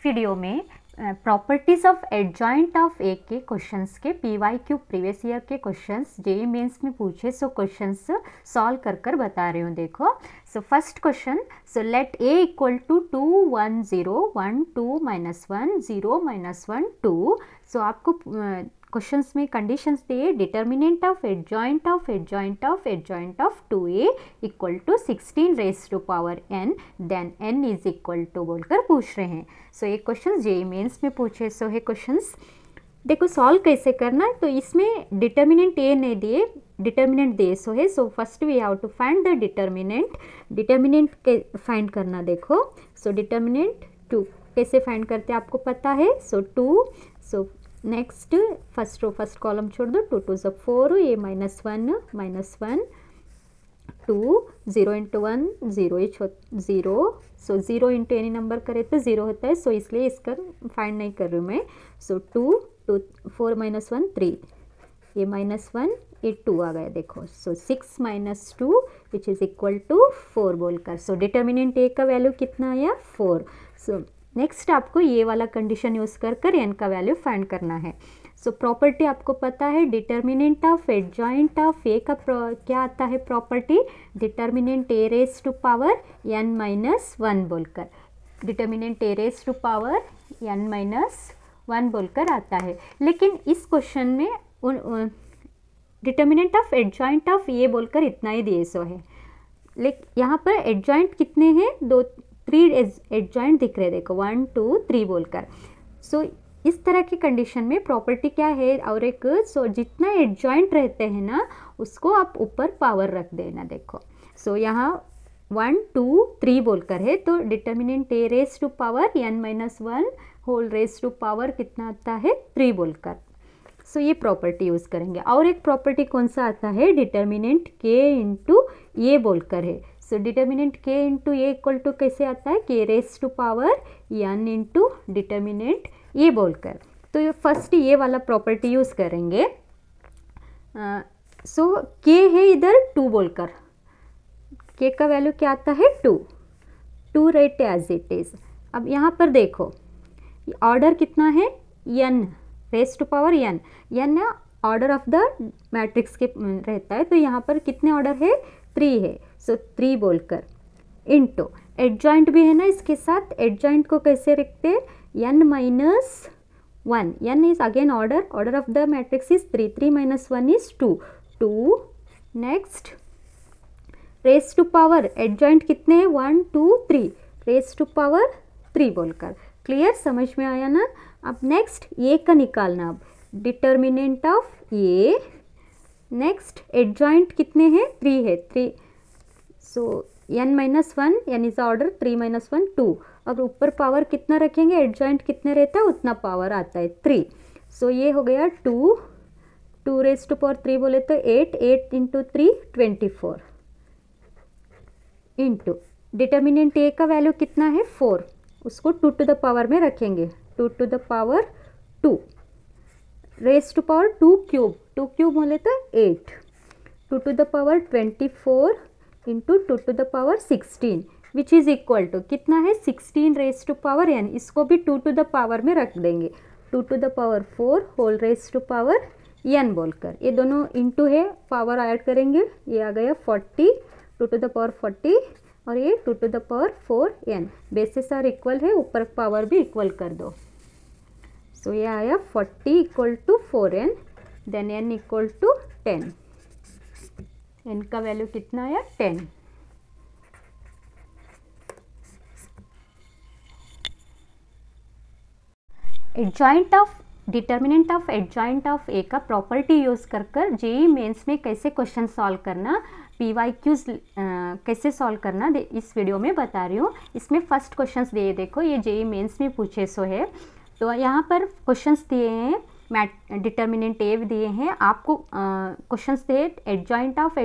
Video में properties of adjoint of ए के questions के PYQ प्रीवियस ईयर के क्वेश्चंस जेईई मेंस में पूछे, सो क्वेश्चंस सॉल्व कर बता रही हूँ। देखो, so first question, so let A equal to 2 1 0 1 2 -1 0 -1 2। So आपको क्वेश्चंस में कंडीशंस दिए, determinant of adjoint of adjoint of adjoint of 2a equal to 16 raise to power n, then n is equal to बोलकर पूछ रहे हैं। सो ये question JEE mains में पूछे। सो ये क्वेश्चंस देखो सॉल्व कैसे करना है। तो इसमें डिटर्मिनेंट ए नहीं दिए, डिटर्मिनेंट दे सो है। So first we have to find the determinant. Determinant के फाइंड करना। देखो, सो डिटर्मिनेंट 2 कैसे फाइंड करते हैं आपको पता है। So 2, so next first row first column छोड़ दो, 2 2 4, ये -1 2, 0 × 1 0 0। सो 0 × एनी नंबर करे तो 0 होता है, सो इसलिए इसका फाइंड नहीं कर रही हूँ मैं। सो 2 2 4 -1 3, ये -1 ये 2 आ गया। देखो, सो 6 - 2 विच इज़ इक्वल टू 4 बोलकर। सो डिटर्मिनेंट ए का वैल्यू कितना आया 4। सो नेक्स्ट आपको ये वाला कंडीशन यूज़ कर एन का वैल्यू फाइंड करना है। सो प्रॉपर्टी आपको पता है, determinant of adjoint of A का क्या आता है property, determinant A raise to power n - 1 बोलकर, determinant A raise to power n - 1 बोलकर आता है। लेकिन इस क्वेश्चन में डिटर्मिनेंट ऑफ एडजॉइंट ऑफ ए बोलकर इतना ही दिए सो है। लेकिन यहाँ पर एडजॉइंट कितने हैं, 3 एडजॉइंट दिख रहे हैं। देखो 1 2 3 बोलकर। सो इस तरह की कंडीशन में प्रॉपर्टी क्या है, और एक सो जितना एडजॉइंट रहते हैं ना उसको आप ऊपर पावर रख देना। देखो, सो यहाँ 1 2 3 बोलकर है, तो determinant A raise to power n - 1 whole raise to power कितना आता है 3 बोलकर। सो ये प्रॉपर्टी यूज़ करेंगे। और एक प्रॉपर्टी कौन सा आता है, डिटर्मिनेंट k × a बोलकर है। So determinant k × a equal to कैसे आता है, k raise to power n × determinant ये बोलकर। तो ये फर्स्ट ये वाला प्रॉपर्टी यूज़ करेंगे। सो k है इधर 2 बोलकर, k का वैल्यू क्या आता है 2 राइट एज इट इज़। अब यहाँ पर देखो ऑर्डर कितना है n raise to power n order of the matrix के रहता है, तो यहाँ पर कितने ऑर्डर है 3 है। सो 3 बोलकर इनटू एडजॉइंट भी है ना इसके साथ, एडजॉइंट को कैसे रखते हैं n - 1, n is again order of the matrix is 3 3 - 1 is 2। Next raise to power adjoint कितने हैं 1 2 3, रेज टू पावर 3 बोलकर। क्लियर, समझ में आया ना। अब नेक्स्ट ए का निकालना। अब determinant of A, next adjoint कितने हैं 3 है 3। सो n - 1, n इज ऑर्डर 3 - 1 2। अब ऊपर पावर कितना रखेंगे, एडजॉइंट कितने रहता है उतना पावर आता है 3। सो ये हो गया 2 रेज टू पावर 3 बोले तो 8 × 3 24 इंटू डिटर्मिनेंट ए का वैल्यू कितना है 4, उसको 2 टू द पावर में रखेंगे, 2 to the power 2 raise to power 2 cube बोले तो 8, 2 to the power 24 into 2 to the power 16 which is equal to कितना है 16 रेज टू पावर n। इसको भी 2 टू द पावर में रख देंगे, 2 to the power 4 whole raise to power n बोलकर। ये दोनों इंटू है, पावर ऐड करेंगे, ये आ गया 40, 2 टू द पावर 40 और ये 2 to the power 4n। Basis are equal है, ऊपर पावर भी इक्वल कर दो। सो ये आया 40 equal to 4n, then n equal to 10। n का वैल्यू कितना आया 10। Adjoint of determinant of adjoint of A का प्रॉपर्टी यूज़ कर जेईई मेंस में कैसे क्वेश्चन सॉल्व करना, PYQs कैसे सॉल्व करना इस वीडियो में बता रही हूँ। इसमें फर्स्ट क्वेश्चंस दिए, देखो ये जेईई मेंस में पूछे सो है। तो यहाँ पर क्वेश्चंस दिए हैं, डिटर्मिनेंट ए दिए हैं आपको, क्वेश्चंस दिए adjoint of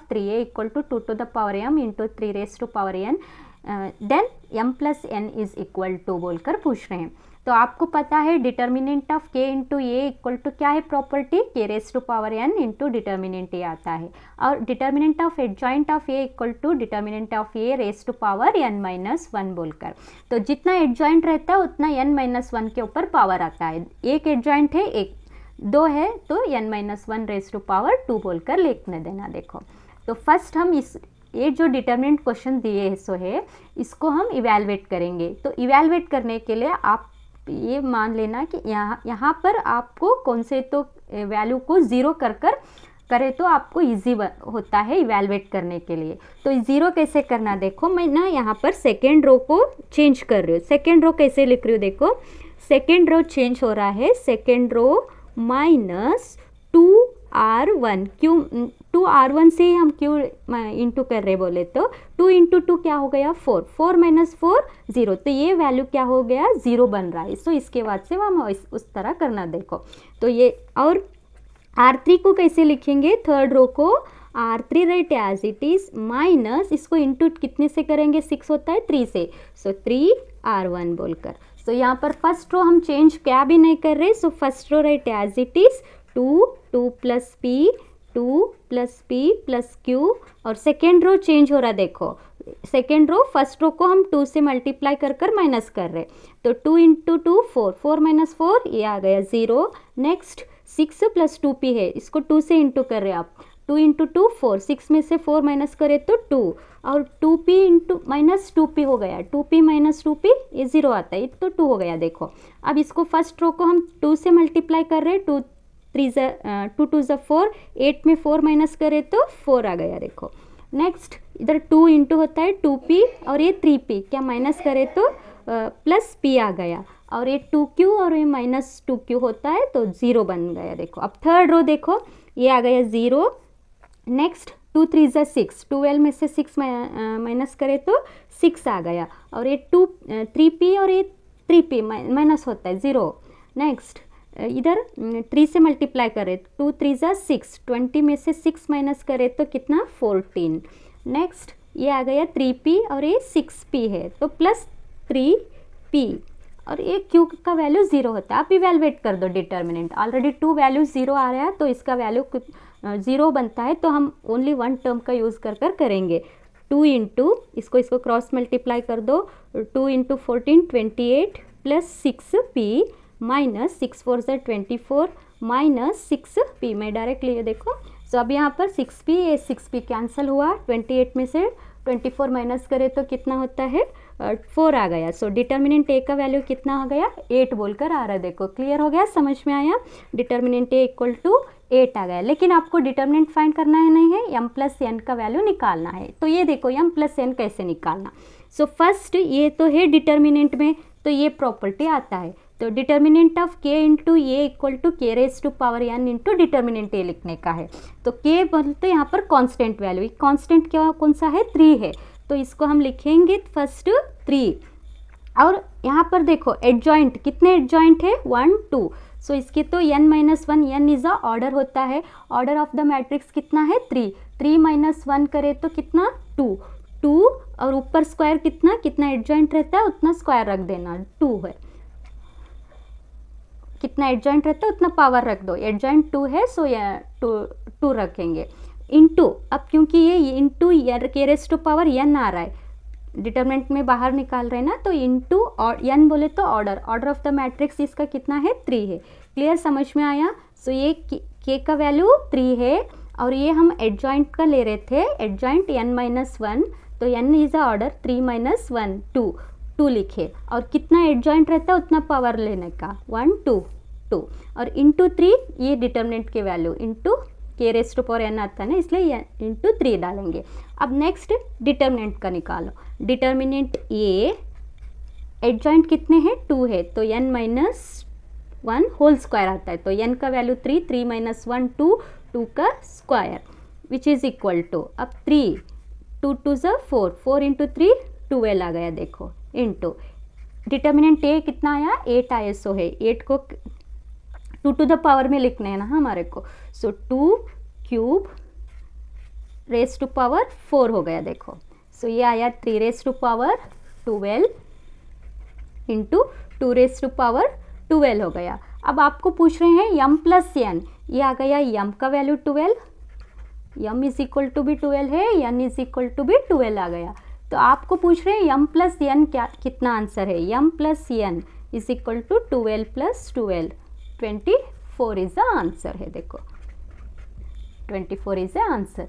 3a equal to 2 to the power m into 3 raise to power n, then m plus N is equal to बोलकर पूछ रहे हैं। तो आपको पता है determinant of k into A equal to क्या है property, k raise to power n into determinant A आता है, और determinant of adjoint of A equal to determinant of A raise to power n minus one बोलकर। तो जितना adjoint रहता है उतना n माइनस वन के ऊपर पावर आता है। एक एडजॉइंट है, एक दो है, तो n minus one raise to power 2 बोलकर लिखने देना। देखो तो फर्स्ट हम इस ये जो डिटर्मिनेंट क्वेश्चन दिए सो है इसको हम इवैल्यूएट करेंगे। तो इवैल्यूएट करने के लिए आप ये मान लेना कि यहाँ पर आपको कौन से तो वैल्यू को ज़ीरो कर करे तो आपको इजी होता है इवैल्यूएट करने के लिए। तो ज़ीरो कैसे करना, देखो मैं ना यहाँ पर सेकेंड रो को चेंज कर रही हूँ। सेकेंड रो कैसे लिख रही हूँ, देखो सेकेंड रो चेंज हो रहा है, सेकेंड रो माइनस 2r1, क्यों 2r1 से हम क्यों इंटू कर रहे बोले तो 2 इंटू 2 क्या हो गया 4, 4 माइनस 4 0, तो ये वैल्यू क्या हो गया 0 बन रहा है। सो इसके बाद से हम उस तरह करना। देखो तो ये, और r3 को कैसे लिखेंगे, थर्ड रो को r3 right as it is minus इसको इंटू कितने से करेंगे, 6 होता है 3 से, सो 3r1 बोलकर। सो यहाँ पर फर्स्ट रो हम चेंज क्या भी नहीं कर रहे, so first row right as it is 2 plus p 2 plus p plus q, और सेकेंड रो चेंज हो रहा है। देखो सेकेंड रो फर्स्ट रो को हम 2 से मल्टीप्लाई कर माइनस कर रहे, तो 2 इंटू 2 4, 4 माइनस 4 ये आ गया 0। नेक्स्ट 6 प्लस 2p है, इसको 2 से इंटू कर रहे आप, 2 इंटू 2 4, 6 में से 4 माइनस करे तो 2, और 2p इंटू माइनस 2p हो गया, 2p माइनस 2p ये 0 आता है, तो 2 हो गया। देखो अब इसको फर्स्ट रो को हम 2 से मल्टीप्लाई कर रहे, 2 2 ज़ा 4, 8 में 4 माइनस करे तो 4 आ गया। देखो नेक्स्ट इधर 2 इंटू होता है 2p, और ये 3p क्या माइनस करे तो प्लस p आ गया, और ये 2q और ये माइनस 2q होता है तो 0 बन गया। देखो अब थर्ड रो देखो ये आ गया 0। नेक्स्ट 2 3 ज़ा 6, 12 में से 6 माइनस करे तो 6 आ गया, और ये 3p और ये 3p माइनस होता है 0। नेक्स्ट इधर 3 से मल्टीप्लाई करें, 2 3 ज़ा 6, 20 में से 6 माइनस करें तो कितना 14। नेक्स्ट ये आ गया 3p और ये 6p है तो प्लस 3p, और ये q का वैल्यू 0 होता है। आप इवैल्यूएट कर दो डिटर्मिनेंट, ऑलरेडी 2 वैल्यू 0 आ रहा है तो इसका वैल्यू 0 बनता है, तो हम ओनली वन टर्म का यूज़ कर करेंगे। 2 इंटू इसको क्रॉस मल्टीप्लाई कर दो, 2 इंटू 14 28 प्लस 6p माइनस 6 4 ज़ा 24 माइनस 6p में डायरेक्ट लिए। देखो सो अब यहाँ पर 6p ये 6p कैंसिल हुआ, 28 में से 24 माइनस करे तो कितना होता है 4 आ गया। सो डिटर्मिनेंट ए का वैल्यू कितना आ गया 8 बोलकर आ रहा है। देखो क्लियर हो गया, समझ में आया, डिटर्मिनेंट ए इक्वल टू 8 आ गया। लेकिन आपको डिटर्मिनेंट फाइंड करना है नहीं है, m प्लस n का वैल्यू निकालना है। तो ये देखो m प्लस n कैसे निकालना। सो फर्स्ट ये तो है डिटर्मिनेंट में, तो ये प्रॉपर्टी आता है, तो determinant of k into A equal to k raise to power n into determinant A लिखने का है। तो k बोलते यहाँ पर कांस्टेंट वैल्यू, कांस्टेंट क्या कौन सा है 3 है, तो इसको हम लिखेंगे फर्स्ट 3। और यहाँ पर देखो एडजॉइंट, कितने एडजॉइंट है 1 2, सो इसके तो n minus 1, n is a order होता है, ऑर्डर ऑफ द मैट्रिक्स कितना है 3, 3 माइनस 1 करे तो कितना 2 2, और ऊपर स्क्वायर कितना एडजॉइंट रहता है उतना स्क्वायर रख देना, 2 है, कितना एडजॉइंट रहता है उतना पावर रख दो, एडजॉइंट 2 है सो ये 2 रखेंगे इंटू, अब क्योंकि ये इंटू के रेस टू पावर n आ रहा है, डिटर्मिनेंट में बाहर निकाल रहे हैं ना, तो इंटू और n बोले तो ऑर्डर ऑफ द मैट्रिक्स इसका कितना है 3 है। क्लियर, समझ में आया। सो ये k का वैल्यू 3 है, और ये हम एडजॉइंट का ले रहे थे, एडजॉइंट n माइनस 1, तो n is a order 3 minus 1 2 लिखे, और कितना एडजॉइंट रहता है उतना पावर लेने का 1 2 2, और इंटू 3 ये डिटर्मिनेंट के वैल्यू इंटू के रेस टू पावर n आता है ना, इसलिए इंटू 3 डालेंगे। अब नेक्स्ट डिटर्मिनेंट का निकालो, डिटर्मिनेंट ए एडजॉइंट कितने हैं 2 है, तो n माइनस 1 होल स्क्वायर आता है, तो n का वैल्यू 3, 3 माइनस 1 2, 2 का square which is equal to, अब 3 2 2 ज़ा 4, 4 इंटू 3 12 आ गया। देखो इंटू डिटर्मिनेंट ए कितना आया 8 आया, सो है 8 को 2 टू द पावर में लिखना है ना हमारे को, so 2 cube raise to power 4 हो गया। देखो सो ये आया 3 raise to power 12 into 2 raise to power 12 हो गया। अब आपको पूछ रहे हैं m प्लस n, ये आ गया m का value 12, m is equal to भी 12 है, n इज इक्वल टू भी 12 आ गया। तो आपको पूछ रहे हैं m प्लस n क्या कितना आंसर है, m plus n is equal to 12 plus 12, 24 is the answer है। देखो 24 इज द आंसर।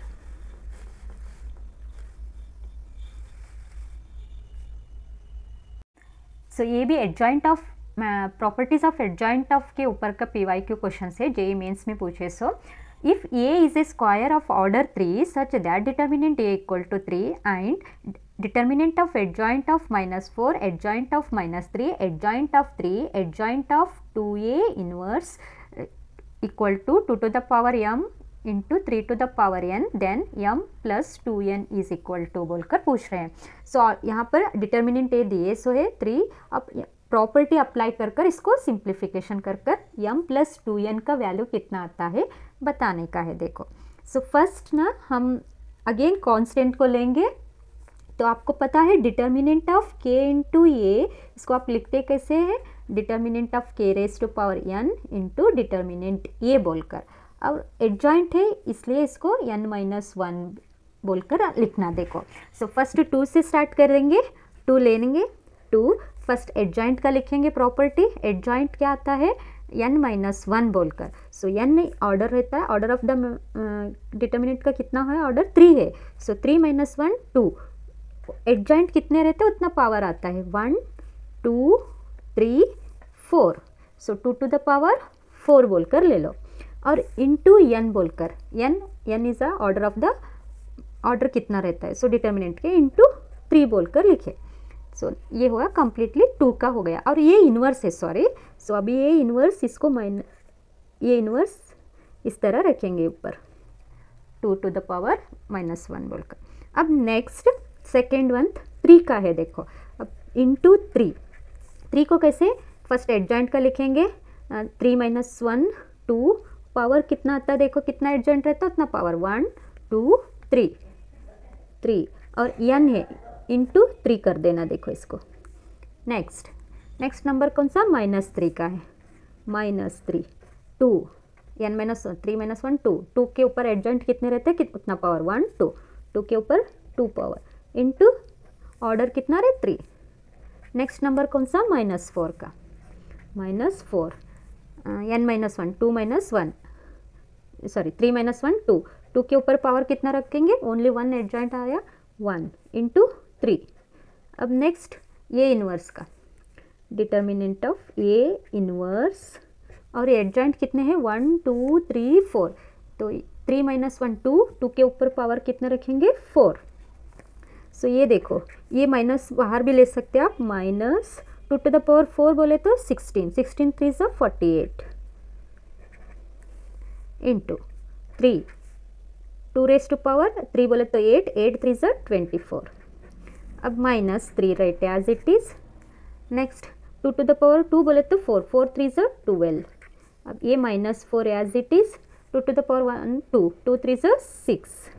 सो ये भी adjoint of properties of adjoint of के ऊपर का PYQ क्वेश्चन है, जेईई मेंस में पूछे। So if A is a square of order 3 such that determinant A equal to 3 and determinant of adjoint of -4, adjoint of -3, adjoint of 3, adjoint of 2A inverse equal to 2 to the power m into 3 to the power n, then m plus 2n is equal to बोलकर पूछ रहे हैं। सो यहाँ पर determinant ए दिए सो है 3, अब property apply कर कर इसको सिंप्लीफिकेशन कर कर m प्लस 2n का वैल्यू कितना आता है बताने का है। देखो सो फर्स्ट ना हम अगेन कांस्टेंट को लेंगे, तो आपको पता है determinant of k into A, इसको आप लिखते कैसे हैं, determinant of k raise to power n into determinant A बोलकर। अब एडजॉइंट है इसलिए इसको n-1 बोलकर लिखना। देखो सो फर्स्ट 2 से स्टार्ट करेंगे, 2 लेंगे, 2 फर्स्ट एडजॉइंट का लिखेंगे प्रॉपर्टी। एडजॉइंट क्या आता है n-1 बोलकर। सो n ऑर्डर रहता है, ऑर्डर ऑफ द डिटर्मिनेंट का कितना है, ऑर्डर 3 है। सो 3 - 1 2, एडजॉइंट कितने रहते हैं उतना पावर आता है, 1 2 3 4। सो 2 to the power 4 बोलकर ले लो, और इंटू n बोलकर, n is the order of the, order कितना रहता है, सो डिटर्मिनेंट के इंटू 3 बोलकर लिखे। सो ये हुआ कंप्लीटली 2 का हो गया, और ये इन्वर्स है, सॉरी। सो अभी ये इन्वर्स इसको ये इन्वर्स इस तरह रखेंगे ऊपर, 2 to the power -1 बोलकर। अब नेक्स्ट सेकेंड वन 3 का है। देखो अब इंटू 3 को कैसे, फर्स्ट एडजॉइंट का लिखेंगे, 3 - 1 2, पावर कितना आता है, देखो कितना एडजॉइंट रहता है उतना पावर, 1 2 3 और n है इंटू 3 कर देना। देखो इसको नेक्स्ट नंबर कौन सा, -3 का है, -3 2, n - 3 - 1 2 के ऊपर एडजॉइंट कितने रहते हैं उतना पावर, 1 2 के ऊपर 2 पावर इंटू ऑर्डर कितना रहे 3। नेक्स्ट नंबर कौन सा, -4 का, -4 n - 1 2 - 1 सॉरी 3 - 1 2 के ऊपर पावर कितना रखेंगे, ओनली 1 एडजॉइंट आया, 1 इंटू 3। अब नेक्स्ट ये इन्वर्स का, डिटर्मिनेंट ऑफ ए इन्वर्स, और एडजॉइंट कितने हैं 1 2 3 4, तो 3 - 1 2 के ऊपर पावर कितना रखेंगे 4। सो ये देखो ये माइनस बाहर भी ले सकते हैं आप, -2 to the power 4 बोले तो 16 3 × 48 इंटू 3 2 रेज़ टू पावर 3 बोले तो 8 3 × 24। अब -3 right as it is. Next 2 to the power 2 बोले तो 4 3 × 12। अब ये -4 as it is, 2 to the power 1 2 3 × 6,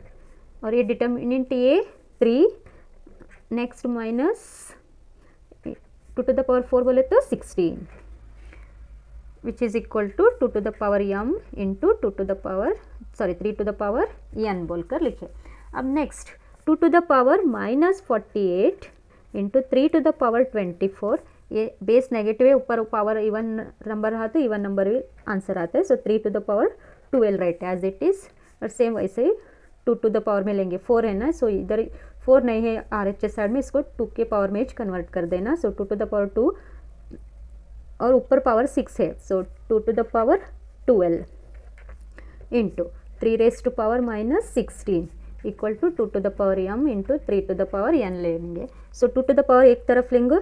और ये डिटर्मिनेंट ये 3। नेक्स्ट -2 to the power 4 बोले तो 16, which is equal to 2 to the power m into 3 to the power n बोलकर लिखे। अब next 2 to the power -48 into 3 to the power 24, ये base negative है, ऊपर पावर इवन नंबर रहा तो इवन नंबर भी आंसर आता है। So 3 to the power 12 right as it is, और सेम वैसे ही 2 to the power में लेंगे, 4 है ना, सो इधर 4 नहीं है RHS साइड में, इसको 2 के पावर में कन्वर्ट कर देना। सो 2 to the power 2 और ऊपर पावर 6 है, so 2 to the power 12 into 3 raise to power -16 equal to 2 to the power m into 3 to the power n लेंगे। सो 2 to the power एक तरफ लेंगे,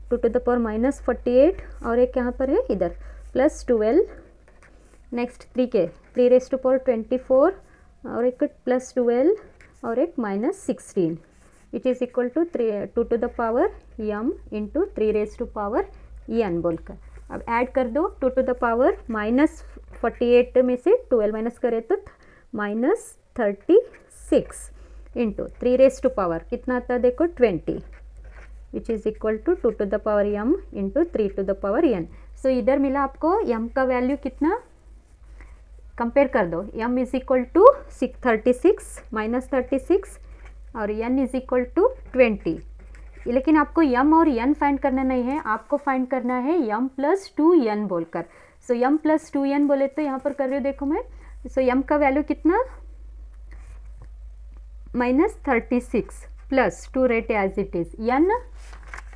2 to the power -48, और एक यहाँ पर है इधर +12। नेक्स्ट 3 रेज़ टू पावर 24, और एक +12 और एक -16, which is equal to 2 to the power m into 3 raise to power n बोलकर। अब ऐड कर दो, 2 to the power -48 में से 12 माइनस करें तो -36, इंटू 3 रेज टू पावर कितना आता है देखो 20 which is equal to 2 to the power m into 3 to the power n। So इधर मिला आपको m का वैल्यू कितना, कंपेयर कर दो, m is equal to 36 minus 36 और n इज इक्वल टू 20। लेकिन आपको m और n फाइंड करना नहीं है, आपको फाइंड करना है m प्लस 2n बोलकर। सो m प्लस 2n बोले तो यहाँ पर कर रही हूँ देखो मैं। सो m का वैल्यू कितना minus 36 plus 2 rate as it is,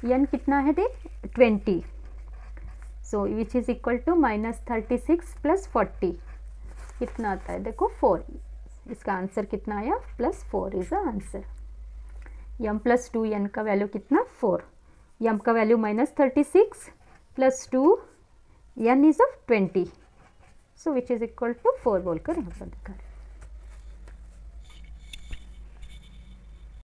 n कितना है देख 20। So which is equal to minus 36 plus 40 कितना आता है देखो 4। इसका आंसर कितना आया plus 4 is the answer. m plus 2n का वैल्यू कितना 4, m का value minus 36 plus 2 n is of 20। So which is equal to 4 बोलकर यहाँ पर दिखा रहे हैं।